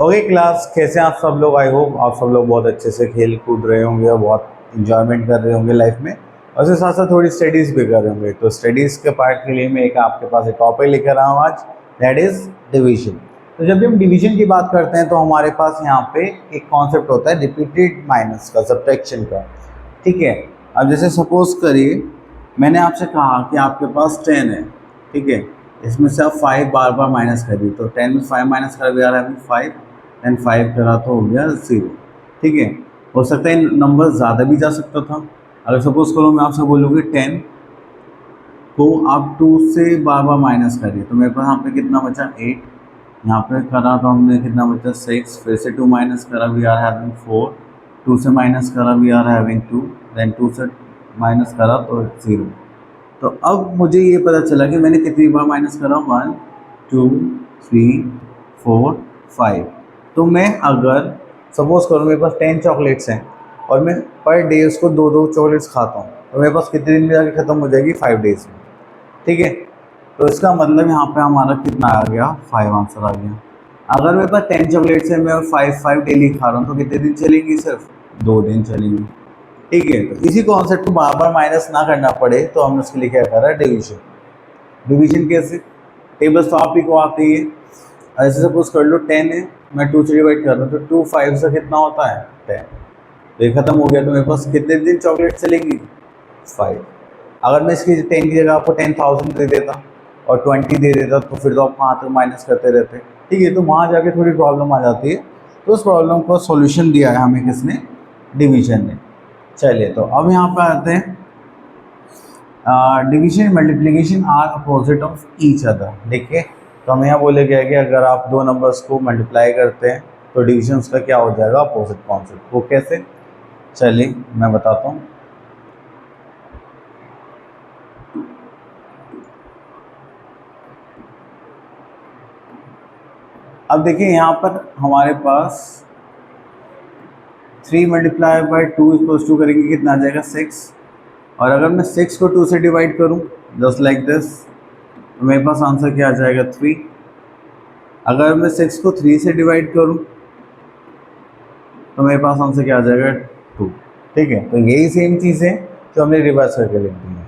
Okay class, कैसे हैं आप सब लोग। आई होप आप सब लोग बहुत अच्छे से खेल कूद रहे होंगे और बहुत इंजॉयमेंट कर रहे होंगे लाइफ में, और उसके साथ साथ थोड़ी स्टडीज़ भी कर रहे होंगे। तो स्टडीज़ के पार्ट के लिए मैं आपके पास एक टॉपिक लेकर आया हूँ आज, दैट इज़ डिवीजन। तो जब भी हम डिवीजन की बात करते हैं तो हमारे पास यहाँ पे एक कॉन्सेप्ट होता है रिपीटेड माइनस का, सब्ट्रैक्शन का। ठीक है, अब जैसे सपोज करिए मैंने आपसे कहा कि आपके पास 10 है, ठीक है, इसमें से आप 5 बार बार माइनस करिए। तो 10 में 5 माइनस कर दिया है 5, एंड 5 करा तो हो गया 0। ठीक है, हो सकता है नंबर ज़्यादा भी जा सकता था। अगर सपोज करो मैं आपसे बोलूँगी 10 को आप 2 से बार बार माइनस करिए, तो मेरे पास यहाँ पे कितना बचा 8, यहाँ पे करा तो हमने कितना बचा 6, फिर से 2 माइनस करा वी आर हैविंग 4, 2 से माइनस करा वी आर हैविंग 2, देन 2 से माइनस करा तो 0। तो अब मुझे ये पता चला कि मैंने कितनी बार माइनस करा, 1 2 3 4 5। तो मैं अगर सपोज करूँ मेरे पास 10 चॉकलेट्स हैं और मैं पर डे उसको 2-2 चॉकलेट्स खाता हूँ, तो मेरे पास कितने दिन में जाके ख़त्म हो जाएगी, 5 डेज़ में। ठीक है, तो इसका मतलब यहाँ पे हमारा कितना आ गया, 5 आंसर आ गया। अगर मेरे पास 10 चॉकलेट्स है, मैं 5 डेली खा रहा हूँ, तो कितने दिन चलेंगी, सिर्फ 2 दिन चलेंगी। ठीक है, तो इसी कॉन्सेप्ट को बार बार माइनस ना करना पड़े तो हमने उसके लिए क्या करा, डिवीजन। डिवीजन कैसे, टेबल्स तो आप ही को आती है। ऐसे सपोज कर लो 10 है, मैं 2 से डिवाइड कर रहा हूँ, तो 2 5 से कितना होता है 10। तो ये खत्म हो गया, तो मेरे पास कितने दिन चॉकलेट चलेंगी, 5। अगर मैं इसकी 10 की जगह आपको 10,000 दे देता और 20 दे देता, तो फिर तो आप वहाँ तक माइनस करते रहते। ठीक है, तो वहाँ जाके थोड़ी प्रॉब्लम आ जाती है। तो उस प्रॉब्लम को सोल्यूशन दिया है हमें किसने, डिवीजन ने। चलिए, तो अब यहाँ पर आते हैं, division multiplication are opposite of each other. देखिए, तो हमें यहाँ बोले गया कि अगर आप दो नंबर्स को मल्टीप्लाई करते हैं तो डिवीजन उसका क्या हो जाएगा, अपोजिट कॉन्सेप्ट। वो कैसे, चलिए मैं बताता हूँ। अब देखिए यहाँ पर हमारे पास 3 मल्टीप्लाई बाई 2 इक्वल्स टू करेंगे, कितना आ जाएगा 6। और अगर मैं 6 को 2 से डिवाइड करूँ जस्ट लाइक दिस, तो मेरे पास आंसर क्या आ जाएगा, 3। अगर मैं 6 को 3 से डिवाइड करूँ तो मेरे पास आंसर क्या आ जाएगा, 2। ठीक है, तो यही सेम चीज़ है जो हमने रिवर्स करके लिख दी है।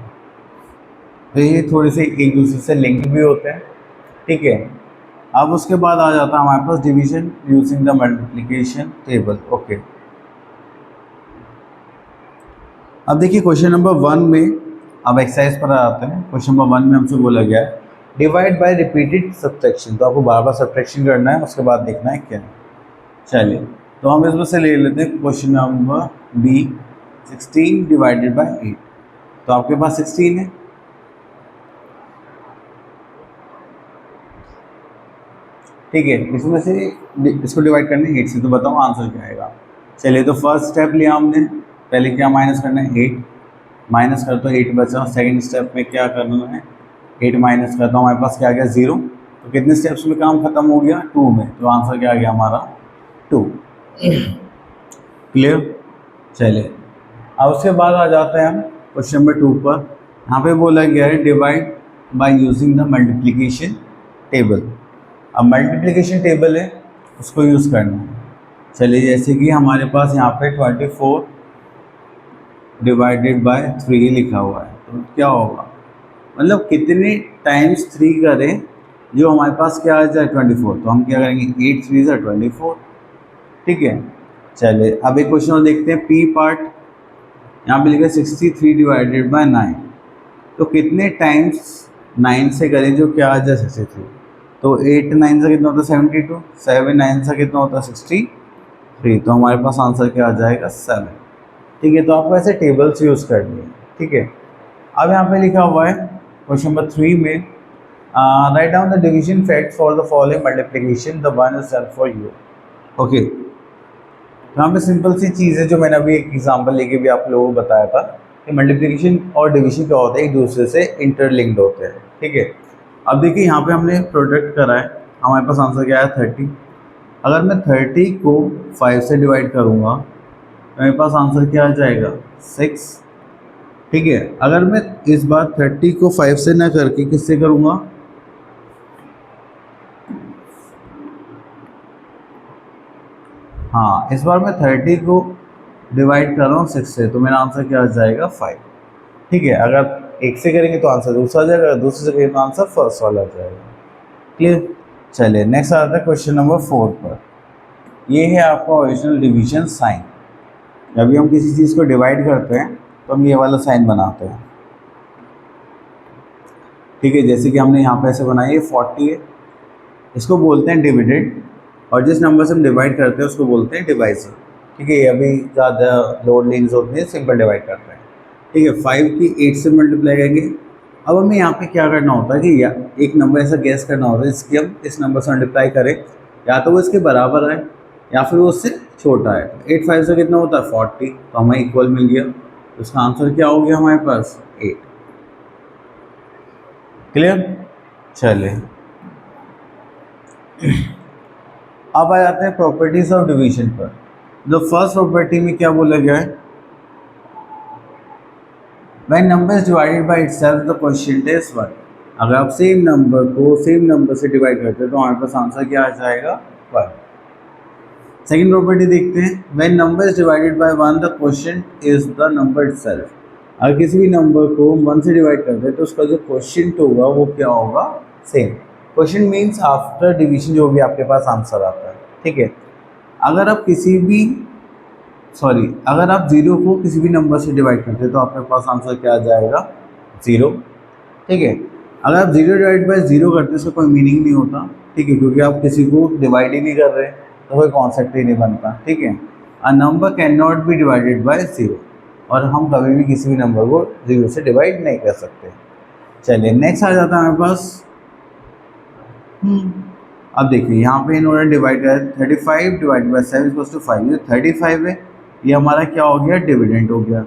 तो ये थोड़ी सी एक दूसरे से लिंक भी होते हैं। ठीक है, अब उसके बाद आ जाता है हमारे पास division using the multiplication table. Okay, अब देखिए क्वेश्चन नंबर 1 में, अब एक्सरसाइज पर आते हैं। क्वेश्चन नंबर 1 में हमसे बोला गया है डिवाइड बाय रिपीटेड सब्ट्रैक्शन। तो आपको बार बार सब्ट्रैक्शन करना है, उसके बाद देखना है क्या है। चलिए, तो हम इसमें से ले लेते हैं question number B, 16 divided by 8। तो आपके पास 16 है, ठीक है, इसमें से इसको डिवाइड करना है 8 से, तो बताओ आंसर क्या आएगा। चलिए, तो फर्स्ट स्टेप लिया हमने, पहले क्या माइनस करना है, 8 माइनस कर, तो 8 बचा। सेकंड स्टेप में क्या करना है, 8 माइनस करता हूँ, हमारे पास क्या आ गया, 0। तो कितने स्टेप्स में काम खत्म हो गया, 2 में। तो आंसर क्या आ गया हमारा, 2। क्लियर। चलिए, अब उसके बाद आ जाते हैं हम क्वेश्चन नंबर 2 पर। यहाँ पे बोला गया है divide by using the multiplication table. अब मल्टीप्लिकेशन टेबल है, उसको यूज़ करना है। चलिए, जैसे कि हमारे पास यहाँ पे 24 डिवाइडेड बाय 3 लिखा हुआ है, तो क्या होगा, मतलब कितने टाइम्स 3 करें जो हमारे पास क्या आ जाए, 24। तो हम क्या करेंगे, 8 3 ज़ा 24। ठीक है, चलिए अब एक क्वेश्चन और देखते हैं, पी पार्ट। यहाँ पे लिखा है 63 डिवाइडेड बाय 9। तो कितने टाइम्स 9 से करें जो क्या आ जाए 63। तो 8 9 से कितना होता है, 72। 7 9 से कितना होता है, 63। तो हमारे पास आंसर क्या आ जाएगा, 7। ठीक है, तो आपको ऐसे टेबल्स यूज़ करनी है। ठीक है, अब यहाँ पे लिखा हुआ है क्वेश्चन नंबर 3 में, write down the division fact for the following multiplication, the one is done for you. Okay, यहाँ पे सिंपल सी चीज़ है जो मैंने अभी एक एग्जांपल लेके भी आप लोगों को बताया था कि मल्टीप्लिकेशन और डिवीजन क्या होता है, एक दूसरे से इंटरलिंक्ड होते हैं। ठीक है, अब देखिए यहाँ पे हमने प्रोडक्ट करा है, हमारे पास आंसर क्या है, 30। अगर मैं 30 को 5 से डिवाइड करूँगा तो मेरे पास आंसर क्या आ जाएगा, 6। ठीक है, अगर मैं इस बार 30 को 5 से ना करके किससे करूँगा, हाँ, इस बार मैं 30 को डिवाइड कर रहा हूँ 6 से, तो मेरा आंसर क्या आ जाएगा 5। ठीक है, अगर एक से करेंगे तो आंसर दूसरा आ जाएगा, अगर दूसरे से करेंगे तो आंसर फर्स्ट वाला आ जाएगा। क्लियर। चलिए नेक्स्ट आता है क्वेश्चन नंबर 4 पर। ये है आपका ओरिजिनल डिवीजन साइन। जब भी हम किसी चीज़ को डिवाइड करते हैं तो हम ये वाला साइन बनाते हैं। ठीक है, जैसे कि हमने यहाँ पे ऐसे बनाया, ये 40 है, इसको बोलते हैं डिविडेंड, और जिस नंबर से हम डिवाइड करते हैं उसको बोलते हैं डिवाइजर। ठीक है, ये अभी ज़्यादा लोड लेनी जरूरत नहीं है, सिंपल डिवाइड करते हैं। ठीक है, 5 की 8 से मल्टीप्लाई करेंगे। अब हमें यहाँ पे क्या करना होता है कि या एक नंबर ऐसा गैस करना होता है इसकी हम इस नंबर से मल्टीप्लाई करें, या तो वो इसके बराबर है या फिर वो उससे छोटा है। 8 5 से कितना होता है 40, तो हमें इक्वल मिल गया, तो इसका आंसर क्या हो गया हमारे पास 8। क्लियर। चलिए अब आ जाते हैं प्रॉपर्टीज ऑफ डिवीजन पर। जो फर्स्ट प्रॉपर्टी में क्या बोला गया है, when number is divided by itself the quotient is 1। अगर आप सेम नंबर को सेम नंबर से डिवाइड करते हैं तो हमारे पास आंसर क्या आ जाएगा 1। सेकेंड प्रॉपर्टी देखते हैं, when number is divided by 1 the quotient is the number itself. अगर किसी भी नंबर को 1 से डिवाइड करते हैं तो उसका जो क्वोशिएंट होगा वो क्या होगा, same. Quotient means after division जो भी आपके पास आंसर आता है। ठीक है, अगर आप अगर आप 0 को किसी भी नंबर से डिवाइड करते हैं तो आपके पास आंसर क्या आ जाएगा 0। ठीक है, अगर आप 0 डिवाइड बाय 0 करते हैं इसका कोई मीनिंग नहीं होता। ठीक है, क्योंकि आप किसी को डिवाइड ही नहीं कर रहे तो कोई कॉन्सेप्ट ही नहीं बनता। ठीक है, a number can not be divided by 0, और हम कभी भी किसी भी नंबर को 0 से डिवाइड नहीं कर सकते। चलिए नेक्स्ट आ जाता है हमारे पास। अब देखिए यहाँ पे इन्होंने डिवाइड किया 35 डिवाइड बाई 7 इक्वल्स टू 5। ये 35 है, ये हमारा क्या हो गया, डिविडेंड हो गया।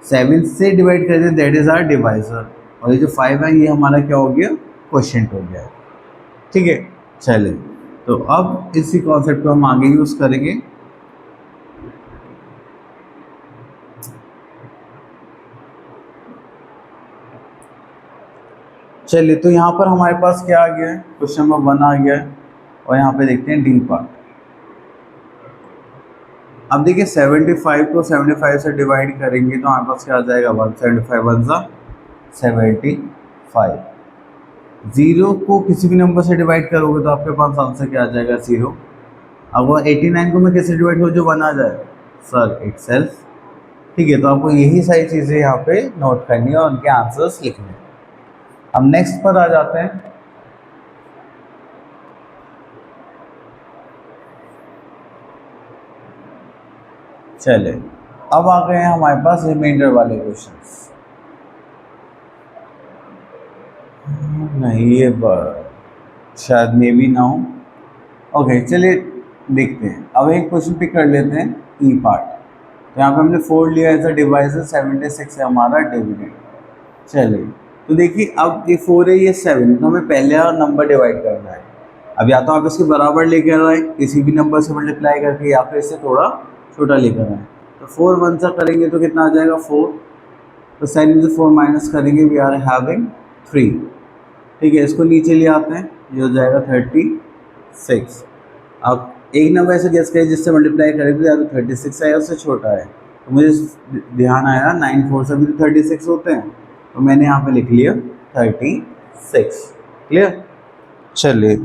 7 से डिवाइड कर दें दैट इज आवर डिवाइजर, और ये जो 5 है ये हमारा क्या हो गया, क्वोशिएंट हो गया। ठीक है, चलिए तो अब इसी कॉन्सेप्ट को हम आगे यूज करेंगे। चलिए तो यहाँ पर हमारे पास क्या आ गया है, क्वेश्चन नंबर 1 आ गया है, और यहाँ पे देखते हैं डी पार्ट। अब देखिए 75 को 75 से डिवाइड करेंगे तो हमारे पास क्या आ जाएगा 175 वन सा 75। 0 को किसी भी नंबर से डिवाइड करोगे तो आपके पास आंसर क्या आ जाएगा 0। अब वो 89 को मैं कैसे डिवाइड करूँ जो 1 आ जाए, सर इटसेल्फ। ठीक है, तो आपको यही सारी चीज़ें यहाँ पे नोट करनी है और उनके आंसर्स लिखने हैं। अब नेक्स्ट पर आ जाते हैं। चले अब आ गए हैं हमारे पास रिमाइंडर वाले क्वेश्चंस। नहीं ये शायद मे भी ना हो। ओके चलिए देखते हैं, अब एक क्वेश्चन पिक कर लेते हैं ई पार्ट। तो यहाँ पे हमने 4 लिया एज अ डिवाइजर, 76 है हमारा डिविडेंड। चलिए तो देखिए अब ये 4 है ये 7, तो हमें पहले नंबर डिवाइड करना है। अब या तो आप इसके बराबर लेकर आए किसी भी नंबर से मल्टीप्लाई करके, या फिर इससे थोड़ा छोटा लेकर आए। तो 4 1 सा करेंगे तो कितना आ जाएगा 4, तो साइन में से 4 माइनस करेंगे वी आर हैविंग 3। ठीक है, इसको नीचे ले आते हैं, ये हो जाएगा 36। अब एक नंबर ऐसे गेस करें जिससे मल्टीप्लाई करेंगे या तो 36 है या उससे छोटा है। तो मुझे ध्यान आया 9 4 से भी तो 36 होते हैं, तो मैंने यहाँ पे लिख लिया 36। क्लियर। चलिए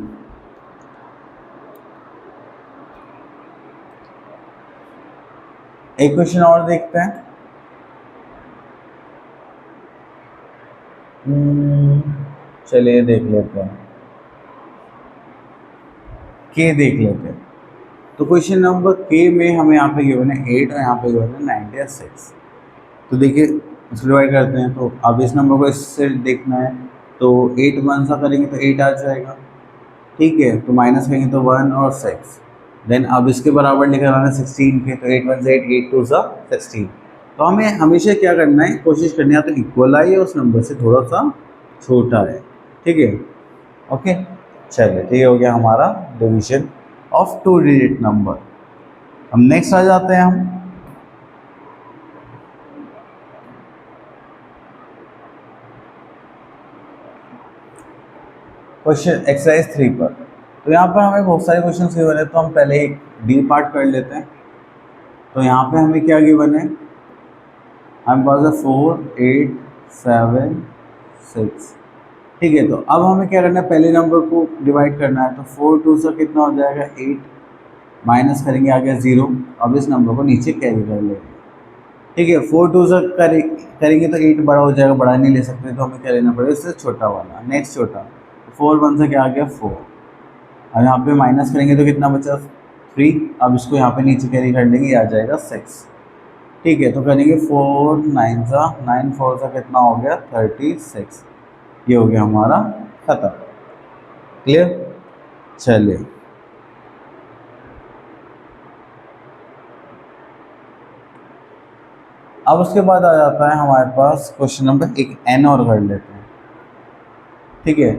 एक क्वेश्चन और देखते हैं। चलिए देख लेते हैं, के देख लेते हैं। तो क्वेश्चन नंबर के में हमें यहाँ पे गिवन है 8 और यहाँ पे गिवन है 96। तो देखिए इसको डिवाइड करते हैं, तो अब इस नंबर को इससे देखना है, तो 8 1 सा करेंगे तो 8 आ जाएगा। ठीक है, तो माइनस करेंगे तो 1 और 6। देन अब इसके बराबर लेकर आना 16 के, तो 8 1 से 8 8 2 सा 16। तो हमें हमेशा क्या करना है, कोशिश करनी है तो इक्वल आए उस नंबर से थोड़ा सा छोटा है। ठीक है, ओके चलिए तो ये हो गया हमारा डिवीजन ऑफ 2 डिजिट नंबर। हम नेक्स्ट आ जाते हैं हम क्वेश्चन एक्सरसाइज 3 पर। तो यहाँ पर हमें बहुत सारे क्वेश्चन गिवन है, तो हम पहले एक डी पार्ट कर लेते हैं। तो यहाँ पे हमें क्या गिवन है, हमारे पास है 4 8 7 6। ठीक है, तो अब हमें क्या करना है, पहले नंबर को डिवाइड करना है। तो 4 2 से कितना हो जाएगा 8, माइनस करेंगे आ गया 0। अब इस नंबर को नीचे कैरी कर लेंगे। ठीक है, 4 2 से करेंगे तो 8 बड़ा हो जाएगा, बड़ा नहीं ले सकते, तो हमें क्या लेना पड़ेगा, इससे छोटा वाला, नेक्स्ट छोटा। 4 1 से क्या आ गया 4। अब यहाँ पे माइनस करेंगे तो कितना बचा 3। अब इसको यहाँ पे नीचे कैरी कर लेंगे, ये आ जाएगा 6। ठीक है, तो करेंगे 4 9 सा 9 4 सा कितना हो गया 36। ये हो गया हमारा खत्म। क्लियर, चलिए अब उसके बाद आ जाता है हमारे पास क्वेश्चन नंबर एक एन और कर लेते हैं। ठीक है,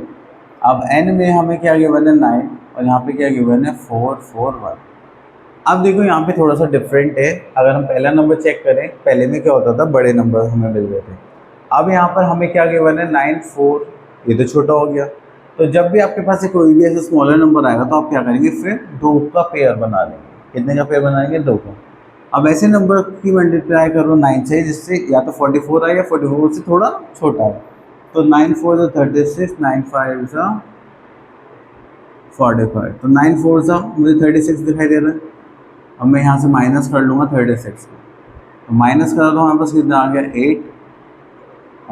अब एन में हमें क्या गिवन है 9 और यहाँ पे क्या गिवन है 4 4 1। अब देखो यहाँ पे थोड़ा सा डिफरेंट है। अगर हम पहला नंबर चेक करें, पहले में क्या होता था, बड़े नंबर हमें मिल रहे थे। अब यहाँ पर हमें क्या गिवन है 9 4, ये तो छोटा हो गया। तो जब भी आपके पास कोई भी ऐसा स्मॉलर नंबर आएगा तो आप क्या करेंगे, फिर 2 का पेयर बना लेंगे। कितने का पेयर बनाएंगे, 2 का। अब ऐसे नंबर की मल्टीप्लाई करो 9 से, जिससे या तो 44 आए या 44 से थोड़ा छोटा है। तो 9 4 जो 36, 9 5 सा 45। तो 9 4 सा मुझे 36 दिखाई दे रहा है। अब मैं यहाँ से माइनस कर लूँगा 36 को। तो माइनस करा तो हमारे पास कितना आ गया 8।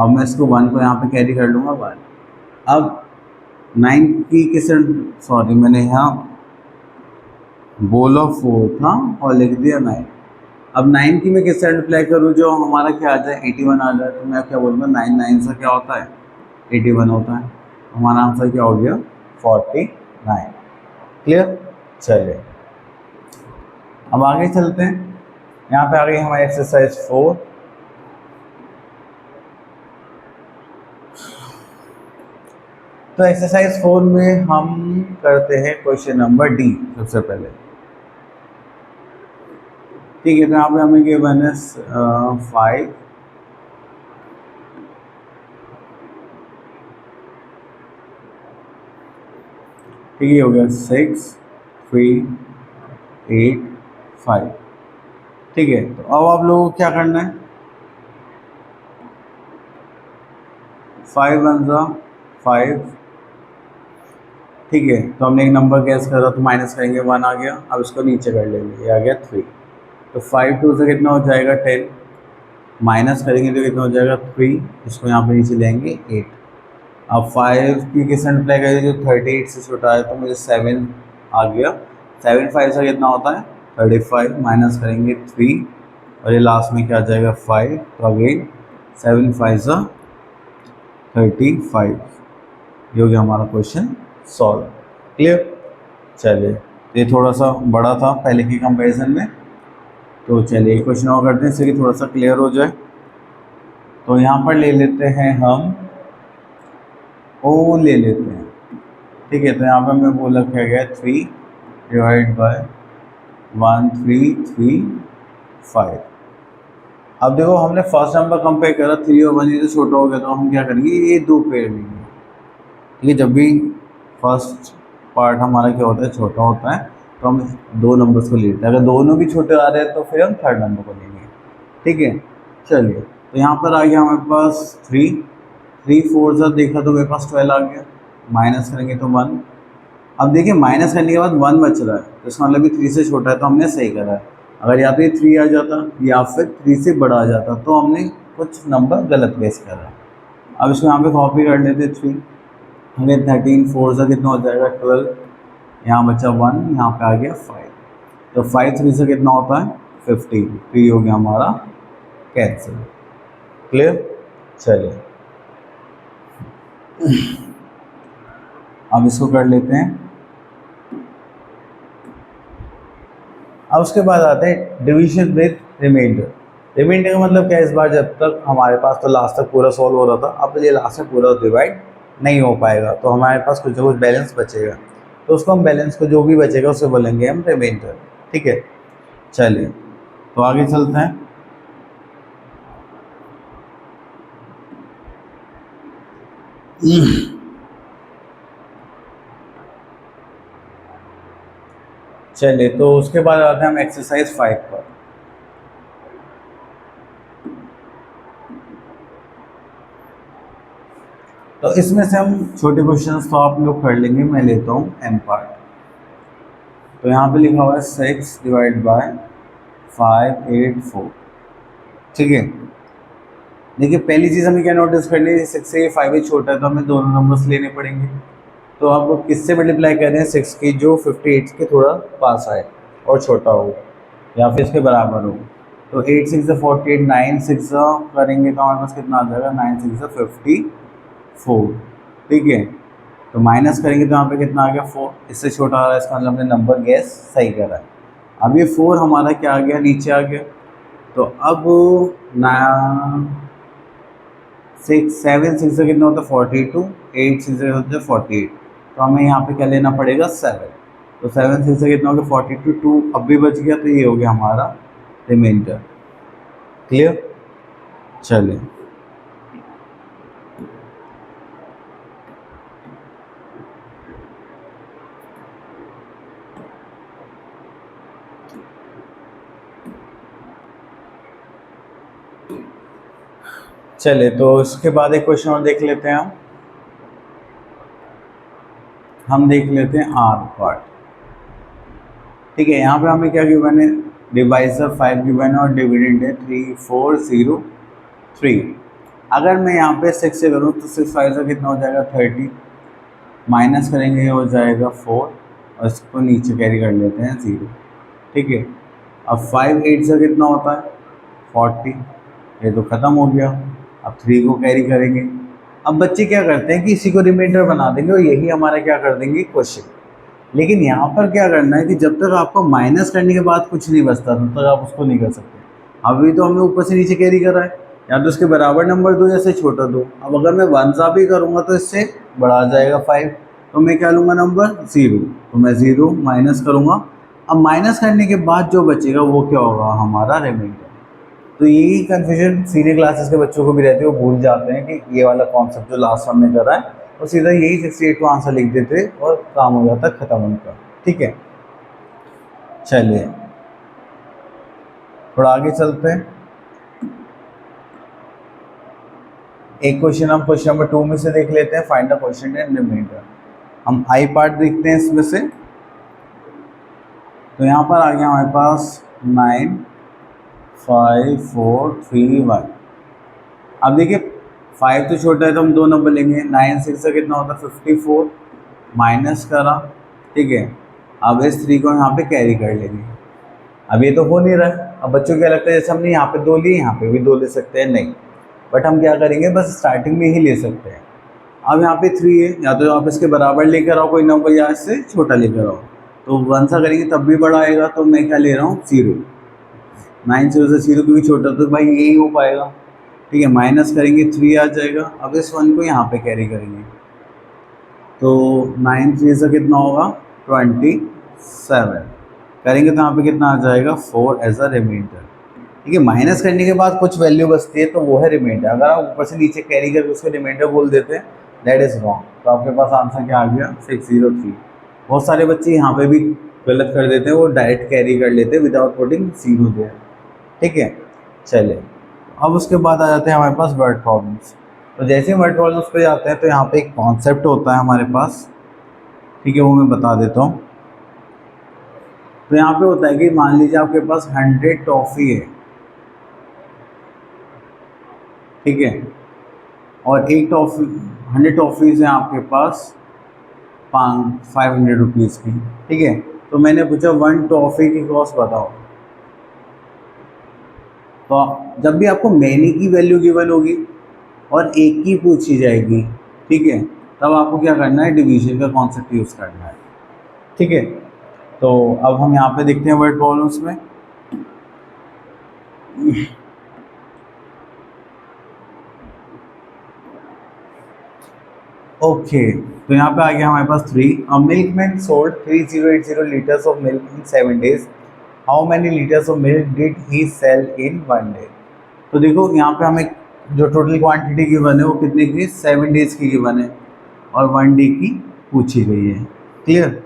अब मैं इसको 1 को यहाँ पे कैरी कर लूँगा 1। अब 9 की किस, सॉरी मैंने यहाँ बोला 4 था और लिख दिया 9। अब 9 की मैं किस से मल्टीप्लाई करूँ, जो हमारा क्या आ जाए 81 आ जाए। तो मैं क्या बोलूँगा 9 9 से क्या होता है 81 होता है। हमारा आंसर क्या हो गया 49। क्लियर, चलिए अब आगे चलते हैं। यहाँ पे आ गई हमारी एक्सरसाइज 4। तो एक्सरसाइज 4 में हम करते हैं क्वेश्चन नंबर डी सबसे पहले। ठीक है, तो यहाँ पे हमें गिवन है 5 ठीक है, हो गया 6 3 8 5। ठीक है, तो अब आप लोगों को क्या करना है, 5 1 ज़ा 5। ठीक है, तो हमने एक नंबर गैस करा तो माइनस करेंगे 1 आ गया। अब इसको नीचे कर लेंगे, ये आ गया 3। तो 5 2 से कितना हो जाएगा 10, माइनस करेंगे तो कितना हो जाएगा 3। इसको यहाँ पे नीचे लेंगे 8। अब 5 की किस मल्टीप्लाई करेंगे, जो 38 से छोटा है, तो मुझे 7 आ गया। 7 5 से कितना होता है 35, माइनस करेंगे 3 और ये लास्ट में क्या आ जाएगा 5। तो अगेन 7 5 सा 35। ये हो गया हमारा क्वेश्चन सॉल्व। क्लियर, चलिए ये थोड़ा सा बड़ा था पहले की कंपैरिजन में। तो चलिए क्वेश्चन और करते हैं इससे कि थोड़ा सा क्लियर हो जाए। तो यहाँ पर ले लेते हैं हम ओ ले लेते हैं। ठीक है, तो यहाँ पर हमें वो रखा गया 3 डिवाइड बाय 1 3 3 5। अब देखो हमने फर्स्ट नंबर कंपेयर करा 3 और 1, ये तो छोटा हो गया, तो हम क्या करेंगे, ये 2 पेयर लेंगे। ठीक है, जब भी फर्स्ट पार्ट हमारा क्या होता है छोटा होता है, तो हम 2 नंबर्स को लेते हैं। अगर दोनों भी छोटे आ रहे हैं तो फिर हम थर्ड नंबर को लेंगे। ठीक है, चलिए तो यहाँ पर आ गया हमारे पास 3 3 4 से देखा तो मेरे पास 12 आ गया। माइनस करेंगे तो 1। अब देखिए माइनस करने के बाद 1 बच रहा है, तो इसका मतलब भी 3 से छोटा है, तो हमने सही करा है। अगर या तो ये 3 आ जाता या फिर 3 से बड़ा आ जाता, तो हमने कुछ नंबर गलत प्लेस करा। अब इसको यहाँ पे कॉपी कर लेते 3। हमें 13 4 से कितना हो जाएगा 12। यहाँ बचा 1, यहाँ पे आ गया 5। तो 5 3 से कितना होता है 15। तो ये हो गया हमारा कैंसिल। क्लियर, चलिए अब इसको कर लेते हैं। अब उसके बाद आते हैं डिवीजन विद रिमाइंडर। रिमाइंडर का मतलब क्या है, इस बार जब तक हमारे पास तो लास्ट तक पूरा सॉल्व हो रहा था, अब ये लास्ट तक पूरा डिवाइड नहीं हो पाएगा, तो हमारे पास कुछ ना कुछ बैलेंस बचेगा। तो उसको हम बैलेंस को जो भी बचेगा उसे बोलेंगे हम रिमाइंडर। ठीक है, चलिए तो आगे चलते हैं। चलिए, तो उसके बाद आते हैं हम एक्सरसाइज 5 पर। तो इसमें से हम छोटे क्वेश्चंस तो आप लोग कर लेंगे, मैं लेता हूँ एम पार्ट। तो यहाँ पे लिखा हुआ है 6 डिवाइड बाय 584। ठीक है, देखिए पहली चीज़ हमें क्या नोटिस करनी है, 6 से 5 छोटा है तो हमें दोनों नंबर्स लेने पड़ेंगे। तो आप किससे मल्टीप्लाई कर रहे हैं, 6 की जो 58 के थोड़ा पास आए और छोटा हो या फिर इसके बराबर हो। तो 8 6 से 48, 9 6 करेंगे तो हमारे पास कितना आ जाएगा, 9 6 से 54। ठीक है, तो माइनस करेंगे तो यहाँ पे कितना आ गया, 4। इससे छोटा आ रहा है, इसका मतलब हमने नंबर गैस सही करा है। अब ये 4 हमारा क्या आ गया, नीचे आ गया। तो अब 7 6 से कितना होता है 42, 8 6 से होता है 48। तो हमें यहाँ पे क्या लेना पड़ेगा, 7। तो 7 6 से कितना हो गया 42, 2 अब भी बच गया, तो ये हो गया हमारा रिमाइंडर। क्लियर, चलिए चलिए तो इसके बाद एक क्वेश्चन और देख लेते हैं हम देख लेते हैं आर पार्ट। ठीक है, यहाँ पे हमें क्या गिवन है, डिवाइजर 5 गिवन है और डिविडेंड है 3403। अगर मैं यहाँ पे 6 से करूँ तो 6 5 से कितना हो जाएगा 30, माइनस करेंगे ये हो जाएगा 4 और इसको नीचे कैरी कर लेते हैं 0। ठीक है, अब 5 8 से कितना होता है 40, ये तो ख़त्म हो गया। अब 3 को कैरी करेंगे। अब बच्चे क्या करते हैं कि इसी को रिमाइंडर बना देंगे और यही हमारा क्या कर देंगे क्वेश्चन। लेकिन यहाँ पर क्या करना है कि जब तक आपको माइनस करने के बाद कुछ नहीं बचता तब तक आप उसको नहीं कर सकते। अभी तो हमने ऊपर से नीचे कैरी करा है, या तो उसके बराबर नंबर दो या से छोटा दो। अब अगर मैं 1 सा भी करूँगा तो इससे बड़ा आ जाएगा 5, तो मैं क्या लूँगा नंबर 0, तो मैं 0 माइनस करूँगा। अब माइनस करने के बाद जो बचेगा वो क्या होगा, हमारा रिमाइंडर। तो यही कन्फ्यूजन सीनियर क्लासेस के बच्चों को भी रहती है, वो भूल जाते हैं कि ये वाला कॉन्सेप्ट जो लास्ट हमने करा है, और सीधा यही 68 को आंसर लिख देते और काम हो जाता है खत्म उनका। ठीक है, चलिए थोड़ा आगे चलते हैं। एक क्वेश्चन हम क्वेश्चन नंबर 2 में से देख लेते हैं, find the question and reminder. हम आई पार्ट देखते हैं इसमें से। तो यहाँ पर आ गया हमारे पास 9 5 4 3 1। अब देखिए 5 तो छोटा है तो हम 2 नंबर लेंगे। 9 6 से कितना होता है 54, माइनस करा। ठीक है, अब इस 3 को यहाँ पे कैरी कर लेंगे। अब ये तो हो नहीं रहा है। अब बच्चों को क्या लगता है जैसे हमने यहाँ पे 2 लिए यहाँ पे भी 2 ले सकते हैं, नहीं, बट हम क्या करेंगे बस स्टार्टिंग में ही ले सकते हैं। अब यहाँ पे 3 है, या तो आप इसके बराबर लेकर आओ कोई नंबर या इससे छोटा लेकर आओ। तो 1 सा करेंगे तब भी बड़ा आएगा, तो मैं क्या ले रहा हूँ 0। 9 से 0 क्योंकि छोटा तो भाई यही हो पाएगा। ठीक है, माइनस करेंगे 3 आ जाएगा। अब इस 1 को यहाँ पे कैरी करेंगे तो 9 3 से कितना होगा 27 करेंगे तो यहाँ पे कितना आ जाएगा 4 एज अ रिमाइंडर। ठीक है, माइनस करने के बाद कुछ वैल्यू बचती है तो वो है रिमाइंडर। अगर आप ऊपर से नीचे कैरी करके उसको रिमाइंडर बोल देते हैं, दैट इज़ रॉन्ग। तो आपके पास आंसर क्या आ गया 603। बहुत सारे बच्चे यहाँ पे भी गलत कर देते हैं, वो डायरेक्ट कैरी कर लेते हैं विदाउट पुटिंग 0 देयर। ठीक है, चलिए अब उसके बाद आ जाते हैं हमारे पास वर्ड प्रॉब्लम्स। तो जैसे ही वर्ड प्रॉब्लम्स पे जाते हैं तो यहाँ पे एक कॉन्सेप्ट होता है हमारे पास। ठीक है, वो मैं बता देता हूँ। तो यहाँ पे होता है कि मान लीजिए आपके पास 100 टॉफ़ी है, ठीक है, और एक टॉफ़ी 100 टॉफ़ीज़ हैं आपके पास 500 रुपीज़ की। ठीक है, तो मैंने पूछा 1 टॉफ़ी की कॉस्ट बताओ। तो जब भी आपको मैनी की वैल्यू गिवन होगी और एक की पूछी जाएगी, ठीक है, तब आपको क्या करना है, डिवीजन का कॉन्सेप्ट यूज़ करना है। ठीक है, तो अब हम यहाँ पे देखते हैं वर्ड प्रॉब्लम्स में। ओके, तो यहाँ पे आ गया हमारे पास 3। A milkman sold 3080 litres of milk in 7 days। How many litres of milk did he sell in 1 day। तो देखो यहाँ पे हमें जो टोटल क्वांटिटी गिवन है वो कितने की, 7 days की गिवन है और 1 day की पूछी गई है। क्लियर,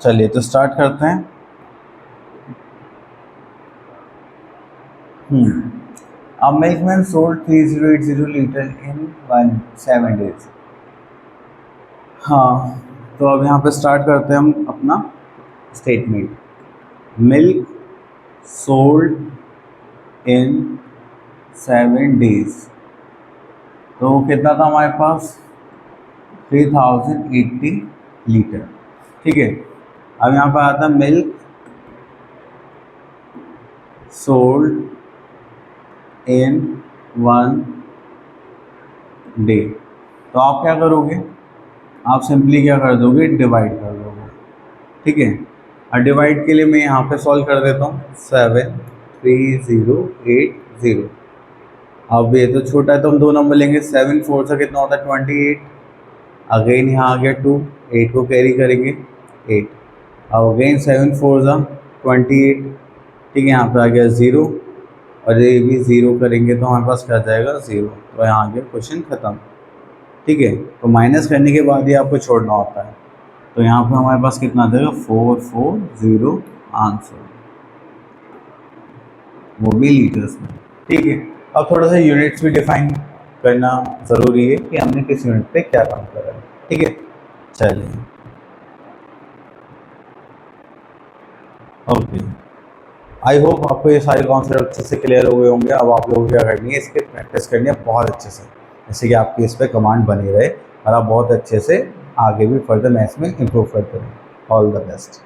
चलिए तो स्टार्ट करते हैं। A milkman sold 3080 liter in 7 days. हाँ, तो अब यहाँ पे स्टार्ट करते हैं हम अपना statement. Milk sold in 7 days. तो कितना था हमारे पास? 3080 लीटर. ठीक है. अब यहाँ पर आता है मिल्क सोल्ड इन 1 डे. तो आप क्या करोगे? आप सिंपली क्या कर दोगे? डिवाइड कर दोगे. ठीक है. और डिवाइड के लिए मैं यहाँ पे सॉल्व कर देता हूँ. 73080. अब ये तो छोटा है तो हम 2 नंबर लेंगे. 7 4 से कितना होता है? 28. अगेन यहाँ आ गया 2. 8 को कैरी करेंगे 8. अब अगेन 7 4 ज़ा 28. ठीक है. यहाँ पे आ गया 0 और ये भी 0 करेंगे तो हमारे पास क्या आ जाएगा? 0. तो यहाँ आ गया क्वेश्चन ख़त्म. ठीक है. तो माइनस करने के बाद ही आपको छोड़ना होता है. तो यहाँ पे हमारे पास कितना आ जाएगा? 440 आंसर, वो भी लीटर्स में. ठीक है. अब थोड़ा सा यूनिट्स भी डिफाइन करना ज़रूरी है कि हमने किस यूनिट पे क्या काम करा है. ठीक है. चलिए. ओके. आई होप आपको ये सारे कॉन्सेप्ट अच्छे से क्लियर हो गए होंगे. अब आप लोगों को क्या करनी है? इसके प्रैक्टिस करनी है बहुत अच्छे से, जैसे कि आपकी इस पर कमांड बनी रहे और आप बहुत अच्छे से आगे भी फर्दर मैथ्स में इम्प्रूव करते रहें. All the best.